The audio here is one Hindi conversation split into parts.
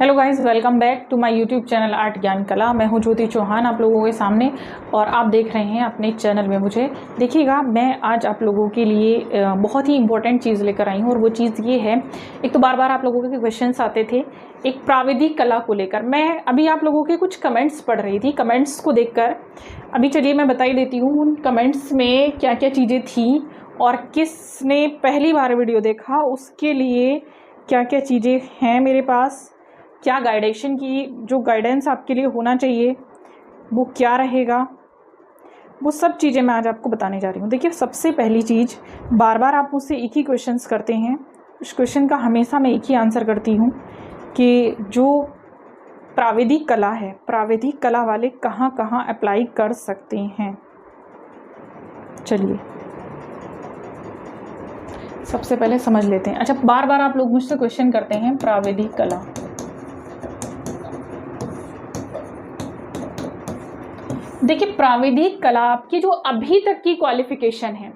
Hello guys, welcome back to my YouTube channel art Gyan Kala. मैं हूं ज्योति चौहान आप लोगों के सामने और आप देख रहे हैं अपने चैनल में मुझे। देखिएगा, मैं आज आप लोगों के लिए बहुत ही इंपॉर्टेंट चीज़ लेकर आई हूं और वो चीज़ ये है। एक तो बार बार आप लोगों के क्वेश्चंस आते थे एक प्राविधिक कला को लेकर। मैं अभी आप लोगों के कुछ कमेंट्स पढ़ रही थी, कमेंट्स को देखकर अभी चलिए मैं बता ही देती हूँ उन कमेंट्स में क्या क्या चीज़ें थी और किसने पहली बार वीडियो देखा उसके लिए क्या क्या चीज़ें हैं मेरे पास, क्या गाइडेशन की जो गाइडेंस आपके लिए होना चाहिए वो क्या रहेगा, वो सब चीज़ें मैं आज आपको बताने जा रही हूँ। देखिए, सबसे पहली चीज़, बार बार आप मुझसे एक ही क्वेश्चंस करते हैं। उस क्वेश्चन का हमेशा मैं एक ही आंसर करती हूँ कि जो प्राविधिक कला है, प्राविधिक कला वाले कहाँ कहाँ अप्लाई कर सकते हैं। चलिए सबसे पहले समझ लेते हैं। अच्छा, बार बार आप लोग मुझसे क्वेश्चन करते हैं प्राविधिक कला। देखिए, प्राविधिक कला आपकी जो अभी तक की क्वालिफिकेशन है,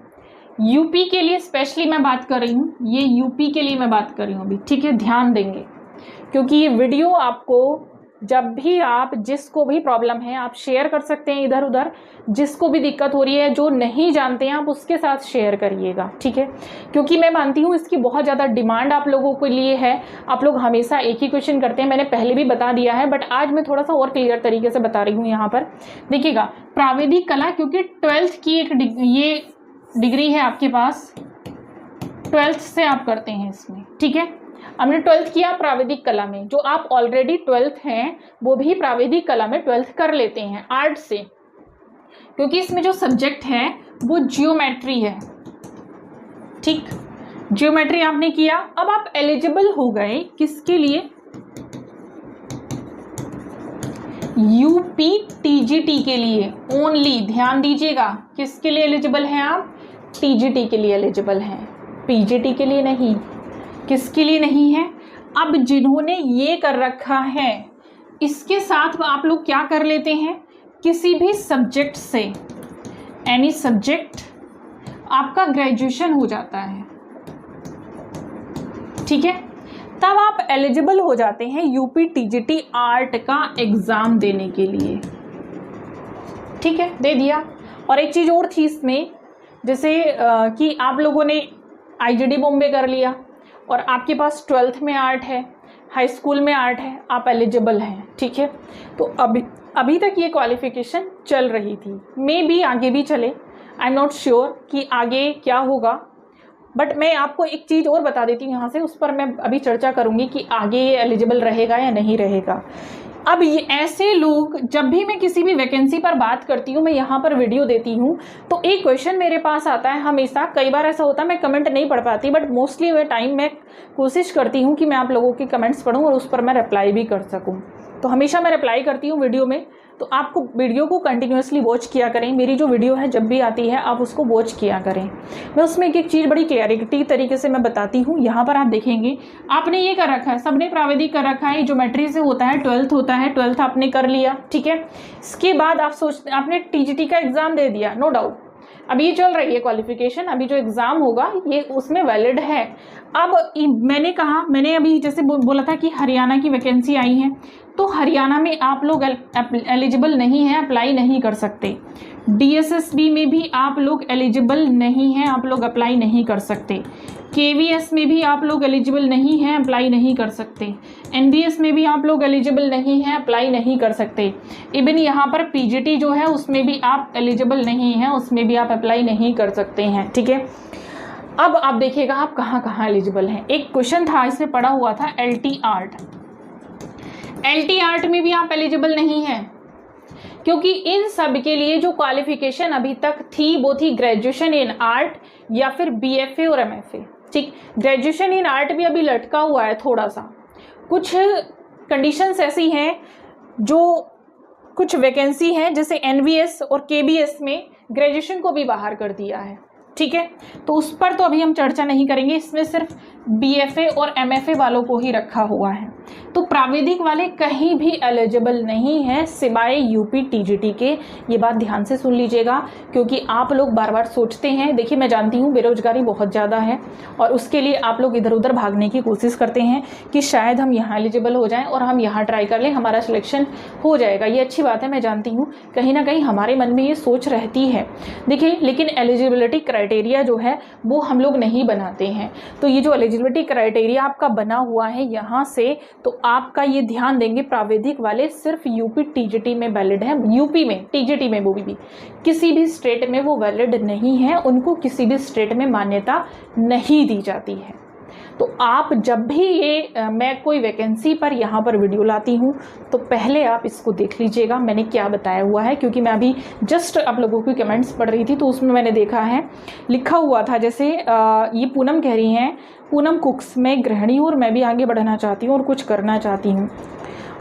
यूपी के लिए स्पेशली मैं बात कर रही हूँ, ये यूपी के लिए मैं बात कर रही हूँ अभी, ठीक है। ध्यान देंगे क्योंकि ये वीडियो आपको जब भी आप जिसको भी प्रॉब्लम है आप शेयर कर सकते हैं इधर उधर, जिसको भी दिक्कत हो रही है, जो नहीं जानते हैं आप उसके साथ शेयर करिएगा, ठीक है। क्योंकि मैं मानती हूँ इसकी बहुत ज़्यादा डिमांड आप लोगों के लिए है। आप लोग हमेशा एक ही क्वेश्चन करते हैं, मैंने पहले भी बता दिया है बट आज मैं थोड़ा सा और क्लियर तरीके से बता रही हूँ यहाँ पर। देखिएगा, प्राविधिक कला क्योंकि 12th की एक ये डिग्री है आपके पास, 12th से आप करते हैं इसमें, ठीक है। हमने 12th किया प्राविधिक कला में, जो आप ऑलरेडी 12th हैं वो भी प्राविधिक कला में 12th कर लेते हैं आर्ट से, क्योंकि इसमें जो सब्जेक्ट है वो जियोमेट्री है, ठीक। जियोमेट्री आपने किया, अब आप एलिजिबल हो गए किसके लिए, यूपी टीजीटी के लिए ओनली। ध्यान दीजिएगा, किसके लिए एलिजिबल हैं आप, टीजीटी के लिए एलिजिबल हैं, पीजीटी के लिए नहीं। किसके लिए नहीं है, अब जिन्होंने ये कर रखा है इसके साथ आप लोग क्या कर लेते हैं, किसी भी सब्जेक्ट से, एनी सब्जेक्ट आपका ग्रेजुएशन हो जाता है, ठीक है। तब आप एलिजिबल हो जाते हैं यूपी टीजीटी आर्ट का एग्जाम देने के लिए, ठीक है। दे दिया। और एक चीज़ और थी इसमें, जैसे कि आप लोगों ने आईजीडी बॉम्बे कर लिया और आपके पास 12th में आर्ट है, हाई स्कूल में आर्ट है, आप एलिजिबल हैं, ठीक है। तो अभी तक ये क्वालिफिकेशन चल रही थी, मे बी आगे भी चले, आई एम नॉट श्योर कि आगे क्या होगा, बट मैं आपको एक चीज़ और बता देती हूँ यहाँ से, उस पर मैं अभी चर्चा करूँगी कि आगे ये एलिजिबल रहेगा या नहीं रहेगा। अब ये ऐसे लोग, जब भी मैं किसी भी वैकेंसी पर बात करती हूँ, मैं यहाँ पर वीडियो देती हूँ, तो एक क्वेश्चन मेरे पास आता है हमेशा। कई बार ऐसा होता है मैं कमेंट नहीं पढ़ पाती, बट मोस्टली वे टाइम मैं कोशिश करती हूँ कि मैं आप लोगों के कमेंट्स पढूँ और उस पर मैं रिप्लाई भी कर सकूँ। तो हमेशा मैं रिप्लाई करती हूँ वीडियो में, तो आपको वीडियो को कंटिन्यूसली वॉच किया करें। मेरी जो वीडियो है जब भी आती है आप उसको वॉच किया करें। मैं उसमें एक एक चीज़ बड़ी क्लैरिटी तरीके से मैं बताती हूँ। यहाँ पर आप देखेंगे आपने ये कर रखा है, सबने प्राविधिक कर रखा है, ज्योमेट्री से होता है, 12th होता है, 12th आपने कर लिया, ठीक है। इसके बाद आप सोचते, आपने टीजीटी का एग्ज़ाम दे दिया, नो डाउट। अभी ये चल रही है क्वालिफिकेशन, अभी जो एग्ज़ाम होगा ये उसमें वैलिड है। अब मैंने कहा, मैंने अभी जैसे बोला था कि हरियाणा की वैकेंसी आई है, तो हरियाणा में आप लोग एलिजिबल नहीं हैं, अप्लाई नहीं कर सकते। डीएसएसबी में भी आप लोग एलिजिबल नहीं हैं, आप लोग अप्लाई नहीं कर सकते। केवीएस में भी आप लोग एलिजिबल नहीं हैं, अप्लाई नहीं कर सकते। एनबीएस में भी आप लोग एलिजिबल नहीं हैं, अप्लाई नहीं कर सकते। इवन यहाँ पर पीजीटी जो है उसमें भी आप एलिजिबल नहीं हैं, उसमें भी आप अप्लाई नहीं कर सकते हैं, ठीक है। अब आप देखिएगा आप कहाँ कहाँ एलिजिबल हैं। एक क्वेश्चन था इसमें पड़ा हुआ था, एलटी आर्ट। एलटी आर्ट में भी आप एलिजिबल नहीं हैं, क्योंकि इन सब के लिए जो क्वालिफिकेशन अभी तक थी वो थी ग्रेजुएशन इन आर्ट या फिर बीएफए और एमएफए, ठीक। ग्रेजुएशन इन आर्ट भी अभी लटका हुआ है थोड़ा सा, कुछ कंडीशंस ऐसी हैं, जो कुछ वैकेंसी है जैसे एनवीएस और केबीएस में ग्रेजुएशन को भी बाहर कर दिया है, ठीक है, तो उस पर तो अभी हम चर्चा नहीं करेंगे, इसमें सिर्फ BFA और MFA वालों को ही रखा हुआ है। तो प्राविधिक वाले कहीं भी एलिजिबल नहीं है सिवाय यूपी TGT के। ये बात ध्यान से सुन लीजिएगा, क्योंकि आप लोग बार बार सोचते हैं, देखिए मैं जानती हूँ बेरोजगारी बहुत ज़्यादा है और उसके लिए आप लोग इधर उधर भागने की कोशिश करते हैं कि शायद हम यहाँ एलिजिबल हो जाएं और हम यहाँ ट्राई कर लें, हमारा सिलेक्शन हो जाएगा। ये अच्छी बात है, मैं जानती हूँ कहीं ना कहीं हमारे मन में ये सोच रहती है। देखिए लेकिन एलिजिबिलिटी क्राइटेरिया जो है वो हम लोग नहीं बनाते हैं। तो ये जो एलिजिबिलिटी क्राइटेरिया आपका बना हुआ है यहाँ से, तो आपका ये ध्यान देंगे प्राविधिक वाले सिर्फ यूपी TGT में वैलिड है। यूपी में TGT में वो भी किसी भी स्टेट में वो वैलिड नहीं है, उनको किसी भी स्टेट में मान्यता नहीं दी जाती है। तो आप जब भी ये मैं कोई वैकेंसी पर यहाँ पर वीडियो लाती हूँ तो पहले आप इसको देख लीजिएगा मैंने क्या बताया हुआ है, क्योंकि मैं अभी जस्ट आप लोगों की कमेंट्स पढ़ रही थी तो उसमें मैंने देखा है लिखा हुआ था, जैसे ये पूनम कह रही हैं, पूनम कुक्स, मैं गृहिणी हूँ और मैं भी आगे बढ़ना चाहती हूँ और कुछ करना चाहती हूँ।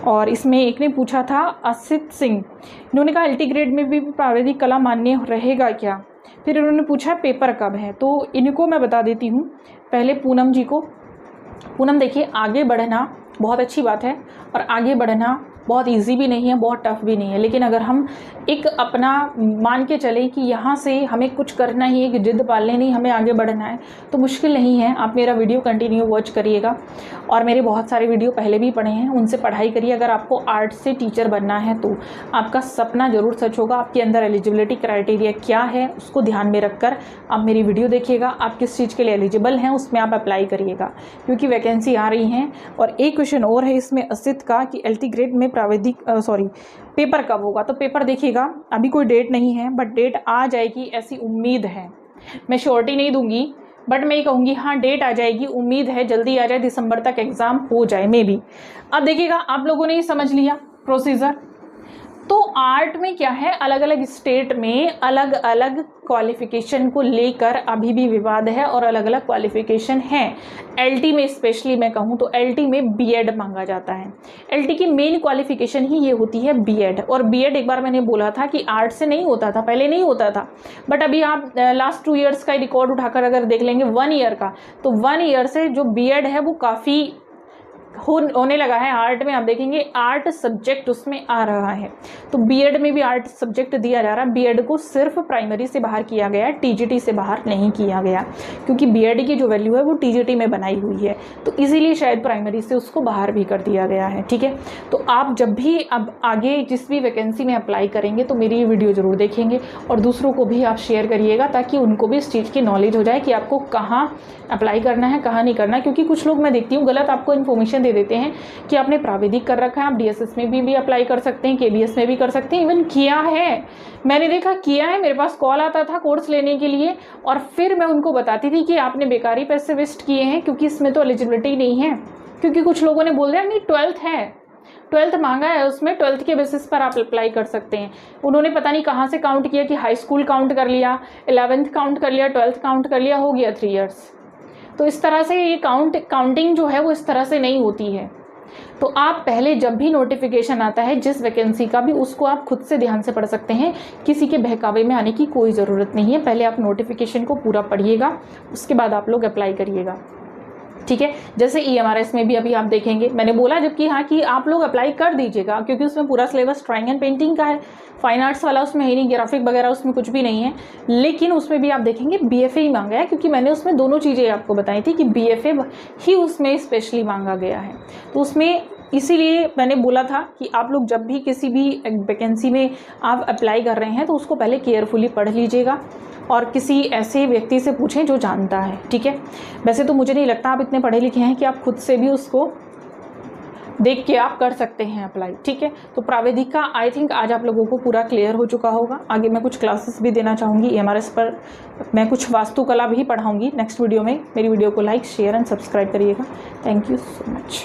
और इसमें एक ने पूछा था असित सिंह, इन्होंने कहा LT ग्रेड में भी प्राविधिक कला मान्य रहेगा क्या। फिर इन्होंने पूछा पेपर कब है, तो इनको मैं बता देती हूँ पहले पूनम जी को। पूनम देखिए, आगे बढ़ना बहुत अच्छी बात है और आगे बढ़ना बहुत इजी भी नहीं है, बहुत टफ भी नहीं है, लेकिन अगर हम एक अपना मान के चलें कि यहाँ से हमें कुछ करना ही है, कि जिद पालने नहीं, हमें आगे बढ़ना है, तो मुश्किल नहीं है। आप मेरा वीडियो कंटिन्यू वॉच करिएगा और मेरे बहुत सारे वीडियो पहले भी पढ़े हैं, उनसे पढ़ाई करिए। अगर आपको आर्ट से टीचर बनना है तो आपका सपना ज़रूर सच होगा। आपके अंदर एलिजिबिलिटी क्राइटेरिया क्या है उसको ध्यान में रखकर आप मेरी वीडियो देखिएगा। आप किस चीज़ के लिए एलिजिबल हैं उसमें आप अप्लाई करिएगा, क्योंकि वैकेंसी आ रही हैं। और एक क्वेश्चन और है इसमें असित का कि LT ग्रेड में प्राविधिक पेपर कब होगा। तो पेपर देखिएगा, अभी कोई डेट नहीं है, बट डेट आ जाएगी ऐसी उम्मीद है। मैं श्योरिटी नहीं दूंगी, बट मैं ये कहूँगी हाँ डेट आ जाएगी, उम्मीद है जल्दी आ जाए, दिसंबर तक एग्ज़ाम हो जाए मे बी। अब देखिएगा, आप लोगों ने ही समझ लिया प्रोसीजर। तो आर्ट में क्या है, अलग अलग स्टेट में अलग अलग क्वालिफ़िकेशन को लेकर अभी भी विवाद है और अलग अलग क्वालिफ़िकेशन हैं। LT में स्पेशली मैं कहूँ तो LT में B.Ed मांगा जाता है। LT की मेन क्वालिफ़िकेशन ही ये होती है B.Ed। और B.Ed एक बार मैंने बोला था कि आर्ट से नहीं होता था, पहले नहीं होता था, बट अभी आप लास्ट 2 ईयर्स का रिकॉर्ड उठाकर अगर देख लेंगे 1 ईयर का, तो 1 ईयर से जो B.Ed है वो काफ़ी होने लगा है। आर्ट में आप देखेंगे आर्ट सब्जेक्ट उसमें आ रहा है, तो B.Ed में भी आर्ट सब्जेक्ट दिया जा रहा है। B.Ed को सिर्फ प्राइमरी से बाहर किया गया है, TGT से बाहर नहीं किया गया, क्योंकि B.Ed की जो वैल्यू है वो TGT में बनाई हुई है, तो इसीलिए शायद प्राइमरी से उसको बाहर भी कर दिया गया है। ठीक है, तो आप जब भी अब आगे जिस भी वैकेंसी में अप्लाई करेंगे तो मेरी ये वीडियो ज़रूर देखेंगे और दूसरों को भी आप शेयर करिएगा, ताकि उनको भी इस चीज़ की नॉलेज हो जाए कि आपको कहाँ अप्लाई करना है, कहाँ नहीं करना। क्योंकि कुछ लोग मैं देखती हूँ गलत आपको इन्फॉर्मेशन दे देते हैं कि आपने प्राविधिक कर रखा है, आप DSS में भी अप्लाई कर सकते हैं, KBS में भी कर सकते हैं, इवन किया है, मैंने देखा किया है। मेरे पास कॉल आता था कोर्स लेने के लिए और फिर मैं उनको बताती थी कि आपने बेकारी पैसे वेस्ट किए हैं, क्योंकि इसमें तो एलिजिबिलिटी नहीं है। क्योंकि कुछ लोगों ने बोल दिया नहीं 12th है, 12th मांगा है, उसमें 12th के बेसिस पर आप अप्लाई कर सकते हैं। उन्होंने पता नहीं कहाँ से काउंट किया कि हाई स्कूल काउंट कर लिया, 11th काउंट कर लिया, 12th काउंट कर लिया, हो गया 3 ईयर्स। तो इस तरह से ये काउंटिंग जो है वो इस तरह से नहीं होती है। तो आप पहले जब भी नोटिफिकेशन आता है जिस वैकेंसी का भी, उसको आप खुद से ध्यान से पढ़ सकते हैं, किसी के बहकावे में आने की कोई ज़रूरत नहीं है। पहले आप नोटिफिकेशन को पूरा पढ़िएगा, उसके बाद आप लोग अप्लाई करिएगा। ठीक है, जैसे EMRS में भी अभी आप देखेंगे, मैंने बोला जबकि हाँ कि आप लोग अप्लाई कर दीजिएगा, क्योंकि उसमें पूरा सिलेबस ड्राइंग एंड पेंटिंग का है, फाइन आर्ट्स वाला उसमें है नहीं, ग्राफिक वगैरह उसमें कुछ भी नहीं है। लेकिन उसमें भी आप देखेंगे BFA ही मांगा है, क्योंकि मैंने उसमें दोनों चीज़ें आपको बताई थी कि BFA ही उसमें स्पेशली मांगा गया है। तो उसमें इसीलिए मैंने बोला था कि आप लोग जब भी किसी भी वैकेंसी में आप अप्लाई कर रहे हैं तो उसको पहले केयरफुली पढ़ लीजिएगा और किसी ऐसे व्यक्ति से पूछें जो जानता है। ठीक है, वैसे तो मुझे नहीं लगता आप इतने पढ़े लिखे हैं कि आप खुद से भी उसको देख के आप कर सकते हैं अप्लाई। ठीक है, तो प्राविधिक का आई थिंक आज आप लोगों को पूरा क्लियर हो चुका होगा। आगे मैं कुछ क्लासेस भी देना चाहूँगी EMRS पर, मैं कुछ वास्तुकला भी पढ़ाऊँगी नेक्स्ट वीडियो में। मेरी वीडियो को लाइक, शेयर एंड सब्सक्राइब करिएगा। Thank you so much.